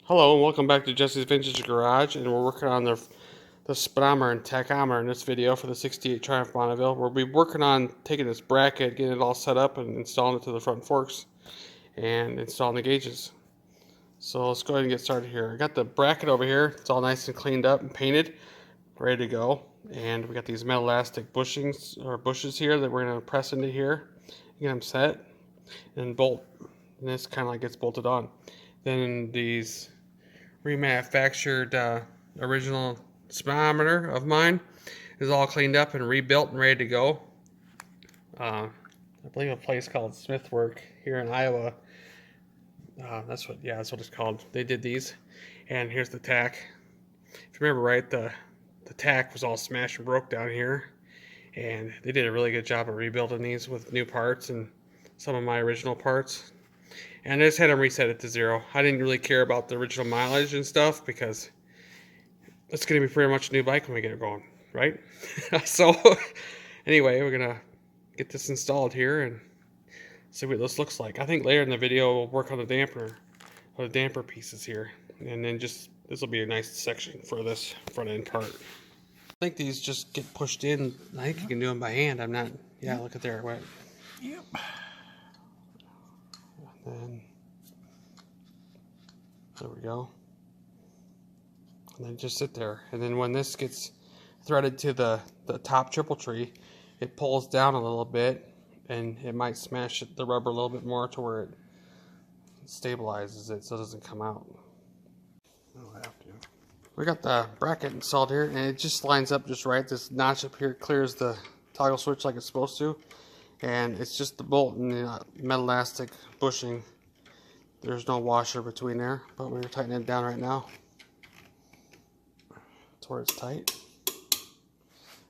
Hello and welcome back to Jesse's Vintage Garage, and we're working on the speedometer and tachometer in this video for the 68 Triumph Bonneville. We'll be working on taking this bracket, getting it all set up and installing it to the front forks and installing the gauges. So let's go ahead and get started here. I got the bracket over here. It's all nice and cleaned up and painted, ready to go. And we got these metal elastic bushings or bushes here that we're going to press into here, get them set and bolt. And this kind of like gets bolted on. Then these remanufactured original speedometer of mine is all cleaned up and rebuilt and ready to go. I believe a place called Smithwork here in Iowa. That's what it's called. They did these, and here's the tach. If you remember right, the tach was all smashed and broke down here, and they did a really good job of rebuilding these with new parts and some of my original parts. And I just had them reset it to 0. I didn't really care about the original mileage and stuff because it's going to be pretty much a new bike when we get it going, right? So anyway, we're going to get this installed here and see what this looks like. I think later in the video we'll work on the damper pieces here. And then this will be a nice section for this front end part. I think these just get pushed in. I think you can do them by hand. I'm not, yeah, look at there. Right. Yep. And there we go. And then just sit there. And then when this gets threaded to the top triple tree, it pulls down a little bit and it might smash the rubber a little bit more to where it stabilizes it so it doesn't come out. I'll have to. We got the bracket installed here and it just lines up just right. This notch up here clears the toggle switch like it's supposed to. And it's just the bolt and the metal elastic bushing. There's no washer between there, but we're tightening it down right now. That's where it's tight.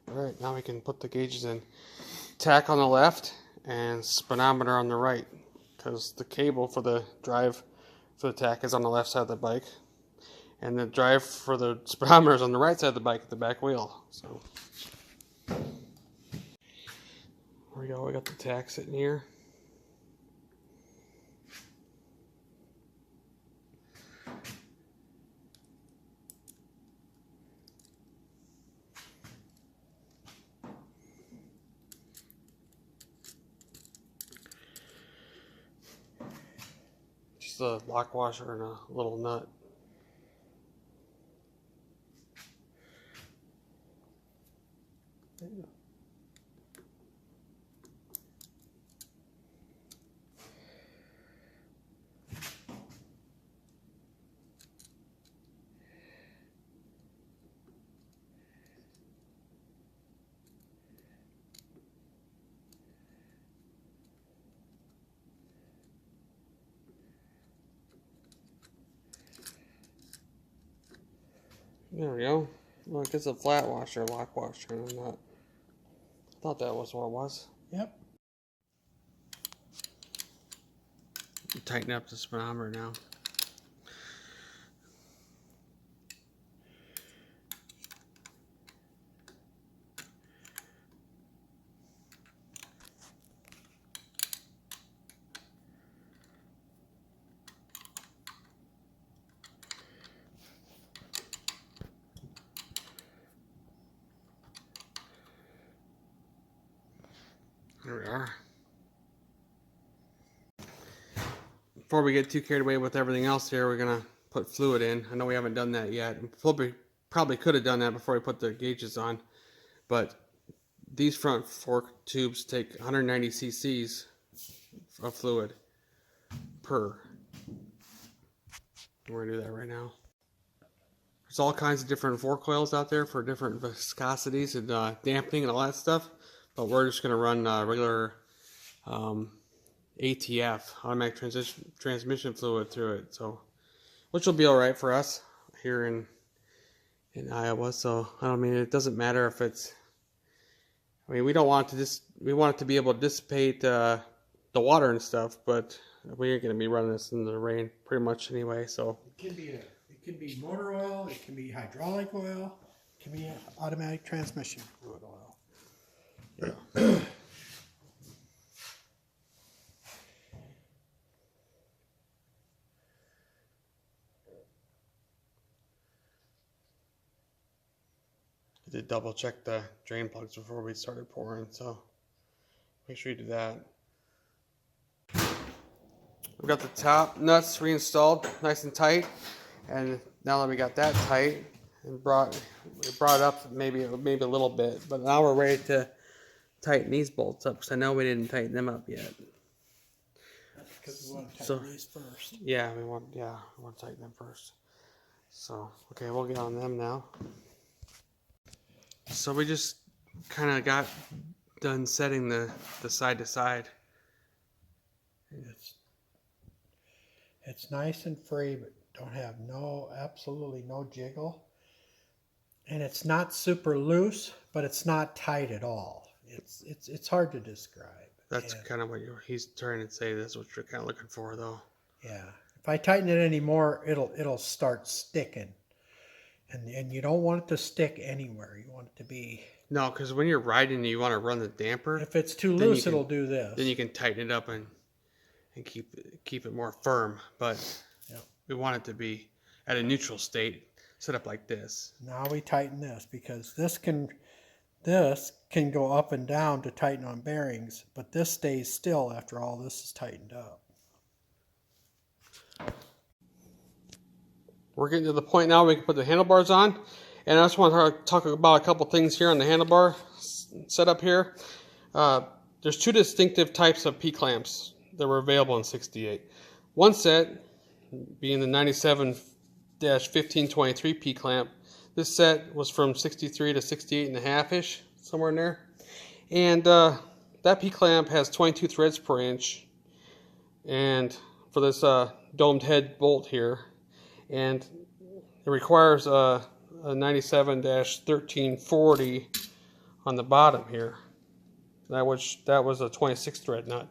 Alright, now we can put the gauges in. Tach on the left and speedometer on the right, because the cable for the drive for the tach is on the left side of the bike, and the drive for the speedometer is on the right side of the bike at the back wheel. So there we go, we got the tach sitting here. Just a lock washer and a little nut. There we go. Well, it gets a flat washer, lock washer, and a nut. I thought that was what it was. Yep. Tighten up the speedometer now. There we are. Before we get too carried away with everything else here, we're going to put fluid in. I know we haven't done that yet. Probably could have done that before we put the gauges on. But these front fork tubes take 190 cc's of fluid per. We're going to do that right now. There's all kinds of different fork coils out there for different viscosities and dampening and all that stuff. But we're just going to run regular ATF, automatic transmission fluid through it. So, which will be all right for us here in Iowa. So I mean, it doesn't matter if it's. I mean, we don't want it to we want it to be able to dissipate the water and stuff, but we ain't going to be running this in the rain pretty much anyway. So It can be motor oil. It can be hydraulic oil. It can be automatic transmission fluid oil. yeah. did double check the drain plugs before we started pouring, so make sure you do that. We got the top nuts reinstalled nice and tight, and now that we got that tight and brought up maybe a little bit, but now we're ready to tighten these bolts up, because I know we didn't tighten them up yet. Because we want to tighten these first. Yeah, we want to tighten them first. So okay, we'll get on them now. So we just kind of got done setting the side to side. It's nice and free, but don't have absolutely no jiggle. And it's not super loose, but it's not tight at all. It's hard to describe. That's kind of what he's trying to say. That's what you're kind of looking for, though. Yeah. If I tighten it anymore, it'll start sticking. And you don't want it to stick anywhere. You want it to be... No, because when you're riding, you want to run the damper. If it's too loose, it'll do this. Then you can tighten it up and keep it more firm. But we want it to be at a neutral state, set up like this. Now we tighten this, because this can go up and down to tighten on bearings, but this stays still after all this is tightened up. We're getting to the point now we can put the handlebars on, and I just want to talk about a couple things here on the handlebar setup here. There's two distinctive types of P-clamps that were available in '68. One set being the 97-1523 P-clamp. This set was from 63 to 68 and a half-ish, somewhere in there. And that P-clamp has 22 threads per inch, and for this domed head bolt here. And it requires a 97-1340 on the bottom here. That was a 26 thread nut.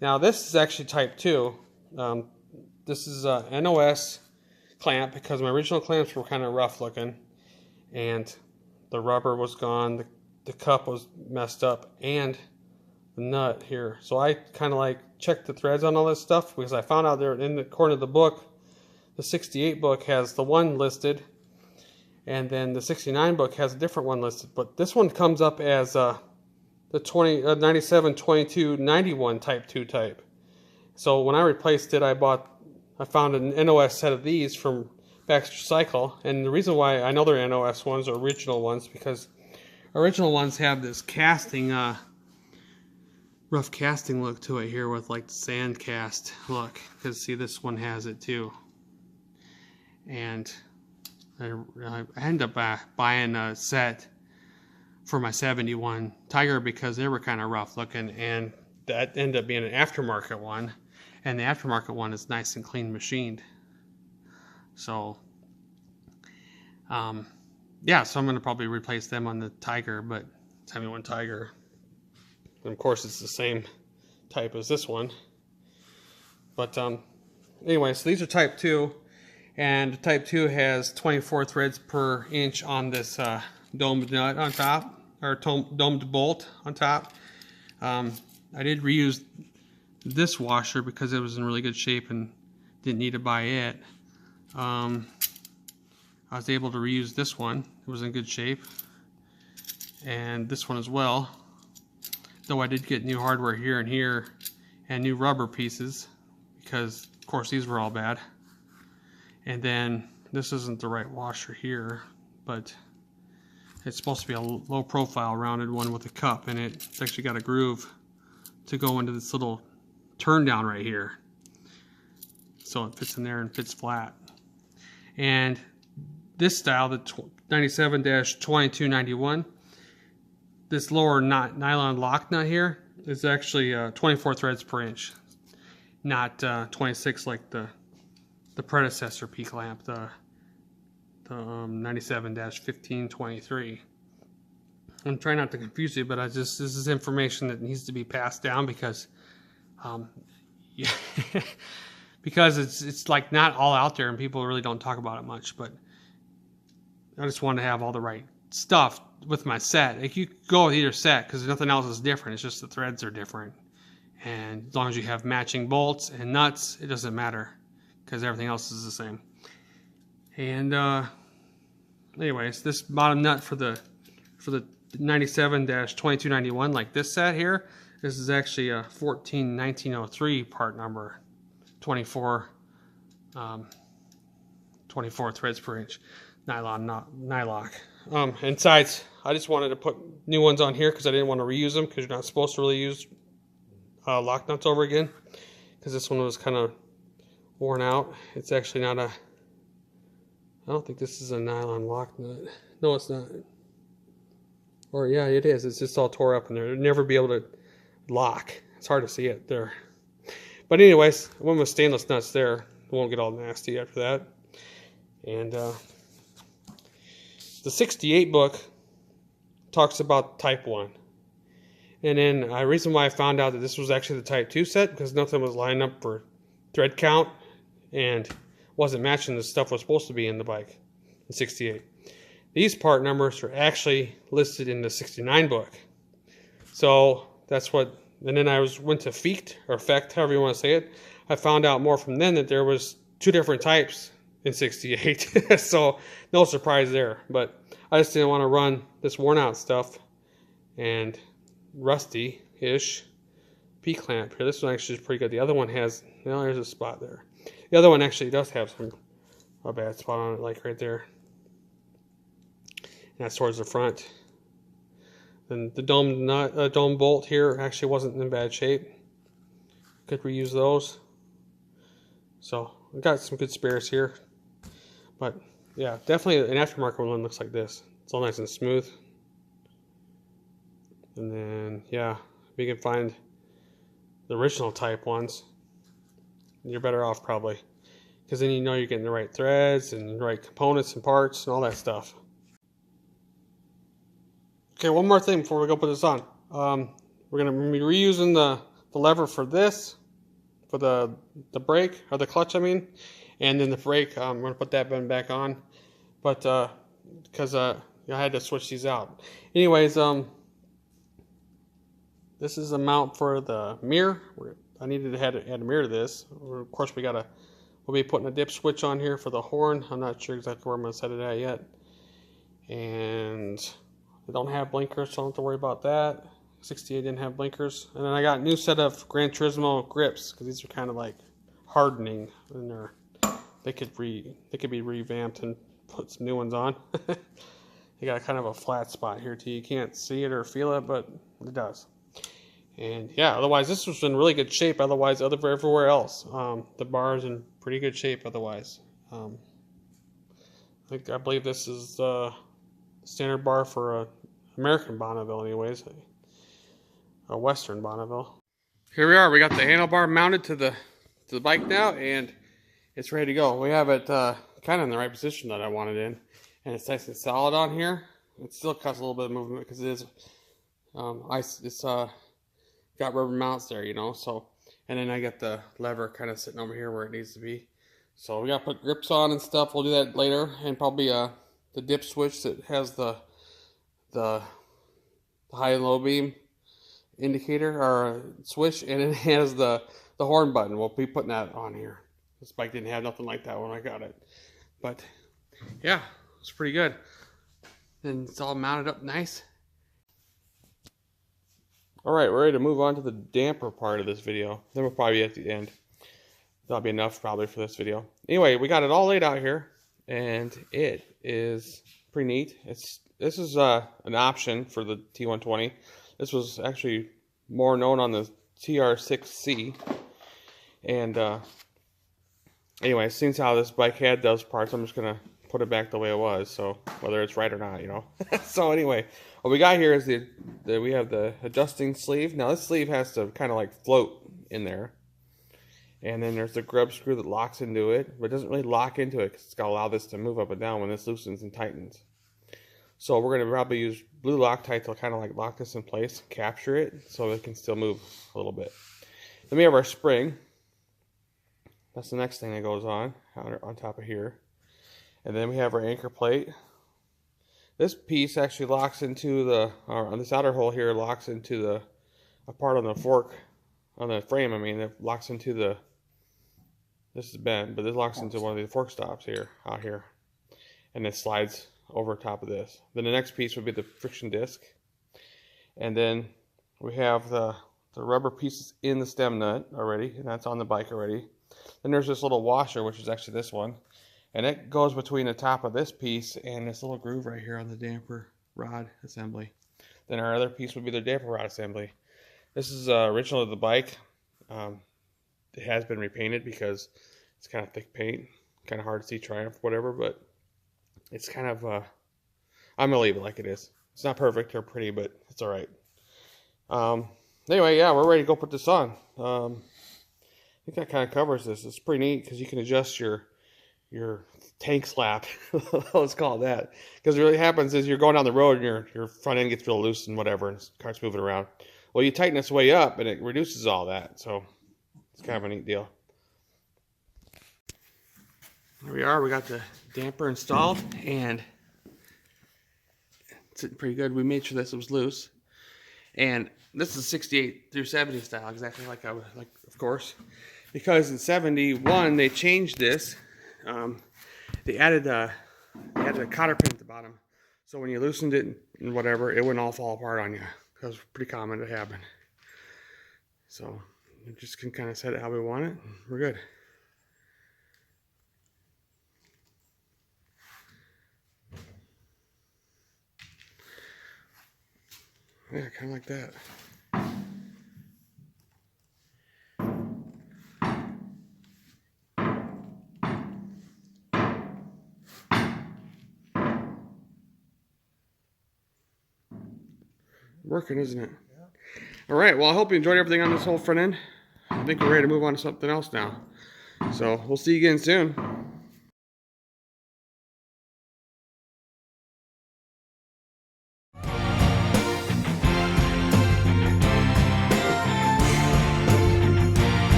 Now this is actually type 2. This is a NOS clamp, because my original clamps were kind of rough looking, and the rubber was gone, the cup was messed up, and the nut here. So I kind of like checked the threads on all this stuff, because I found out there in the corner of the book, the 68 book has the one listed, and then the 69 book has a different one listed. But this one comes up as the 97-22-91 type 2 type. So when I replaced it, I found an NOS set of these from Baxter Cycle, and the reason why I know they're NOS ones are original ones, because original ones have this casting, rough casting look to it here, with like the sand cast look. Because see, this one has it too. And I ended up buying a set for my 71 Tiger, because they were kind of rough looking, and that ended up being an aftermarket one, and the aftermarket one is nice and clean machined. So yeah, so I'm going to probably replace them on the Tiger, but 71 Tiger, and of course it's the same type as this one. But anyway, so these are type 2. And type 2 has 24 threads per inch on this domed nut on top, or domed bolt on top. I did reuse this washer because it was in really good shape and didn't need to buy it. I was able to reuse this one. It was in good shape. And this one as well. Though I did get new hardware here and here, and new rubber pieces, because of course these were all bad. And then this isn't the right washer here, but it's supposed to be a low profile rounded one with a cup in it. It's actually got a groove to go into this little turn down right here, so it fits in there and fits flat. And this style, the 97-2291, this lower nylon lock nut here is actually 24 threads per inch, not 26 like the predecessor P-clamp, the 97-1523. I'm trying not to confuse you, but this is information that needs to be passed down, because yeah, because it's like not all out there and people really don't talk about it much. But I just want to have all the right stuff with my set. Like, you go with either set, because nothing else is different. It's just the threads are different, and as long as you have matching bolts and nuts, it doesn't matter, because everything else is the same. And anyways, this bottom nut for the for the 97-2291, like this set here. This is actually a 14-1903 part number, 24 threads per inch, nylon, not nylock. And sides, I just wanted to put new ones on here because I didn't want to reuse them, because you're not supposed to really use lock nuts over again, because this one was kind of worn out. It's actually not a, I don't think this is a nylon lock nut. No, it's not. Or yeah, it is. It's just all tore up in there. It'll never be able to lock. It's hard to see it there. But anyways, I went with stainless nuts there. It won't get all nasty after that. And the 68 book talks about type 1. And then the reason why I found out that this was actually the type 2 set, because nothing was lined up for thread count and wasn't matching the stuff was supposed to be in the bike, the 68. These part numbers are actually listed in the 69 book. So that's what, and then I went to Fecht, however you want to say it. I found out more from then that there was 2 different types in 68. So no surprise there. But I just didn't want to run this worn out stuff and rusty-ish P-clamp here. This one actually is pretty good. The other one has, well, there's a spot there. The other one actually does have a bad spot on it, like right there. And that's towards the front. And the dome bolt here actually wasn't in bad shape. Could reuse those. So I've got some good spares here. But yeah, definitely an aftermarket one looks like this. It's all nice and smooth. And then yeah, if you can find the original type ones, you're better off probably, because then you know you're getting the right threads and the right components and parts and all that stuff. Okay, one more thing before we go put this on. We're going to be reusing the lever for this, for the brake, or the clutch I mean, and then the brake, I'm going to put that button back on, but because I had to switch these out. Anyways, this is a mount for the mirror. I needed to add a mirror to this. Of course, we'll be putting a dip switch on here for the horn. I'm not sure exactly where I'm going to set it at yet. And they don't have blinkers, so I don't have to worry about that. 68 didn't have blinkers. And then I got a new set of Gran Turismo grips, because these are kind of like hardening, and they could be revamped and put some new ones on. They got kind of a flat spot here too. You can't see it or feel it, but it does. And yeah, otherwise this was in really good shape. Otherwise, everywhere else, the bar is in pretty good shape. Otherwise, I believe this is standard bar for a American Bonneville, anyways, a Western Bonneville. Here we are. We got the handlebar mounted to the bike now, and it's ready to go. We have it kind of in the right position that I wanted in, and it's nice and solid on here. It still causes a little bit of movement because it is it's got rubber mounts there, you know. So, and then I got the lever kind of sitting over here where it needs to be. So we got to put grips on and stuff. We'll do that later, and probably the dip switch that has the high and low beam indicator or switch, and it has the horn button. We'll be putting that on here. This bike didn't have nothing like that when I got it, but yeah, it's pretty good. And it's all mounted up nice. All right, we're ready to move on to the damper part of this video. Then we'll probably be at the end. That'll be enough probably for this video. Anyway, we got it all laid out here, and it is pretty neat. This is an option for the T120. This was actually more known on the TR6C. And anyway, since how this bike had those parts, I'm just gonna put it back the way it was. So whether it's right or not, you know. So anyway, what we got here is we have the adjusting sleeve. Now this sleeve has to kind of like float in there. And then there's the grub screw that locks into it, but it doesn't really lock into it because it's got to allow this to move up and down when this loosens and tightens. So we're going to probably use blue Loctite to kind of like lock this in place, capture it, so it can still move a little bit. Then we have our spring. That's the next thing that goes on top of here. And then we have our anchor plate. This piece actually locks into on this outer hole here, locks into a part on the fork, on the frame, I mean, it locks into this is bent, but this locks into one of the fork stops here, out here. And it slides over top of this. Then the next piece would be the friction disc. And then we have the rubber pieces in the stem nut already, and that's on the bike already. Then there's this little washer, which is actually this one. And it goes between the top of this piece and this little groove right here on the damper rod assembly. Then our other piece would be the damper rod assembly. This is original to the bike. It has been repainted because it's kind of thick paint. Kind of hard to see Triumph, whatever, but it's kind of, I'm going to leave it like it is. It's not perfect or pretty, but it's all right. Anyway, yeah, we're ready to go put this on. I think that kind of covers this. It's pretty neat because you can adjust your tank slap. Let's call it that. Because what really happens is you're going down the road and your front end gets real loose and whatever, and the car's moving around. Well, you tighten this way up and it reduces all that. So it's kind of a neat deal. Here we are. We got the damper installed and it's sitting pretty good. We made sure this was loose. And this is 68 through 70 style, exactly like I would like, of course. Because in 71 they changed this. They added a cotter pin at the bottom, so when you loosened it and whatever, it wouldn't all fall apart on you. That was pretty common to happen. So we just can kind of set it how we want it. We're good. Yeah, kind of like that. Working, isn't it? Yeah. All right, well, I hope you enjoyed everything on this whole front end. I think we're ready to move on to something else now. So we'll see you again soon.